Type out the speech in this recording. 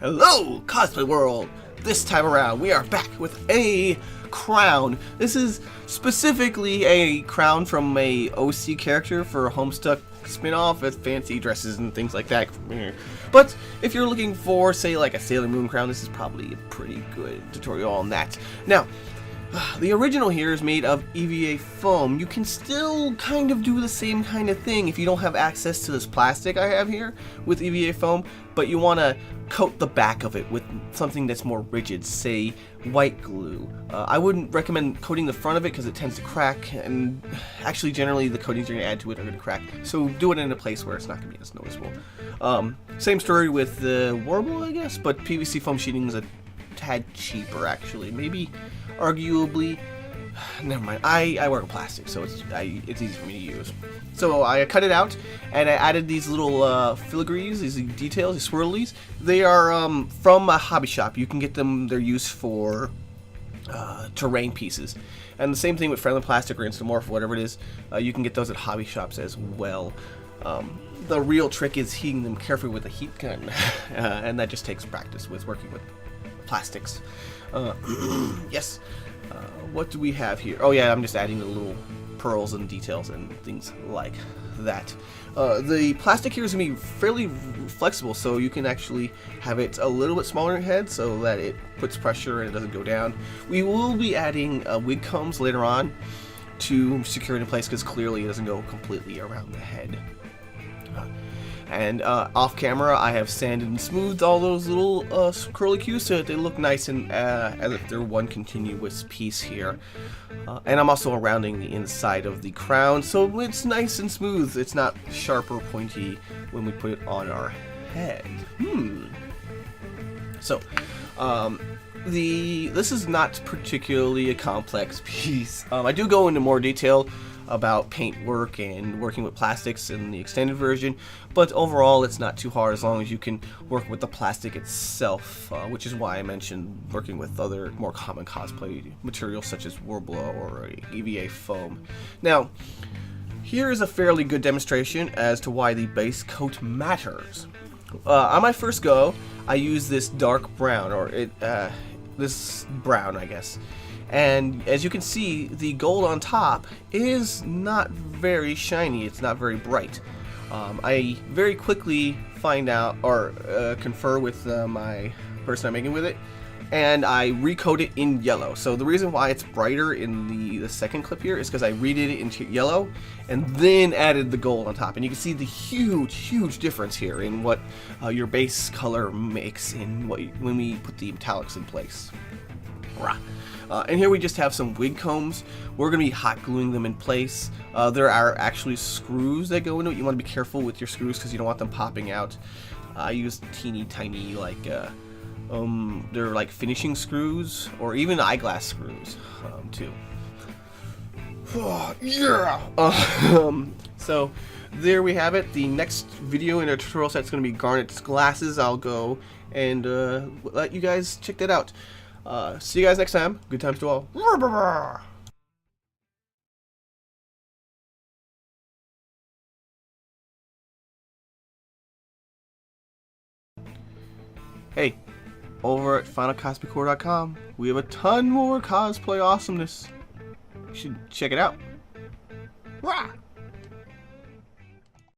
Hello, Cosplay World! This time around, we are back with a crown. This is specifically a crown from a OC character for a HomeStuck spin-off with fancy dresses and things like that. But if you're looking for, say, like a Sailor Moon crown, this is probably a pretty good tutorial on that. Now, the original here is made of EVA foam. You can still kind of do the same kind of thing if you don't have access to this plastic I have here with EVA foam, but you want to coat the back of it with something that's more rigid, say white glue. I wouldn't recommend coating the front of it because it tends to crack, and actually generally the coatings you're going to add to it are going to crack, so do it in a place where it's not going to be as noticeable. Same story with the Warble, I guess, but PVC foam sheeting is a tad cheaper actually, maybe arguably. Never mind. I work with plastic, so it's easy for me to use. So I cut it out, and I added these little filigrees, these details, these swirlies. They are from a hobby shop. You can get them. They're used for terrain pieces, and the same thing with Friendly Plastic or Instamorph, whatever it is. You can get those at hobby shops as well. The real trick is heating them carefully with a heat gun, and that just takes practice with working with plastics. Yes. What do we have here? Oh yeah, I'm just adding the little pearls and details and things like that. The plastic here is going to be fairly flexible, so you can actually have it a little bit smaller in head so that it puts pressure and it doesn't go down. We will be adding wig combs later on to secure it in place because clearly it doesn't go completely around the head. And off camera, I have sanded and smoothed all those little curly cues so that they look nice and as if they're one continuous piece here. And I'm also rounding the inside of the crown so it's nice and smooth. It's not sharp or pointy when we put it on our head. So, this is not particularly a complex piece. I do go into more detail about paint work and working with plastics in the extended version, but overall it's not too hard as long as you can work with the plastic itself, which is why I mentioned working with other more common cosplay materials such as Worbla or EVA foam. Now, here is a fairly good demonstration as to why the base coat matters. On my first go, I used this dark brown, or this brown, I guess. And as you can see, the gold on top is not very shiny, it's not very bright. I very quickly find out, or confer with my person I'm making with it, and I recoat it in yellow. So the reason why it's brighter in the second clip here is because I redid it into yellow and then added the gold on top. And you can see the huge difference here in what your base color makes in when we put the metallics in place. Rah. And here we just have some wig combs. We're going to be hot gluing them in place. There are actually screws that go into it. You want to be careful with your screws because you don't want them popping out. I use teeny tiny, like, they're like finishing screws or even eyeglass screws too. Yeah! So there we have it. The next video in our tutorial set is going to be Garnet's glasses. I'll go and let you guys check that out. See you guys next time. Good times to all. Hey, over at finalcosplaycore.com, we have a ton more cosplay awesomeness. You should check it out. Rah!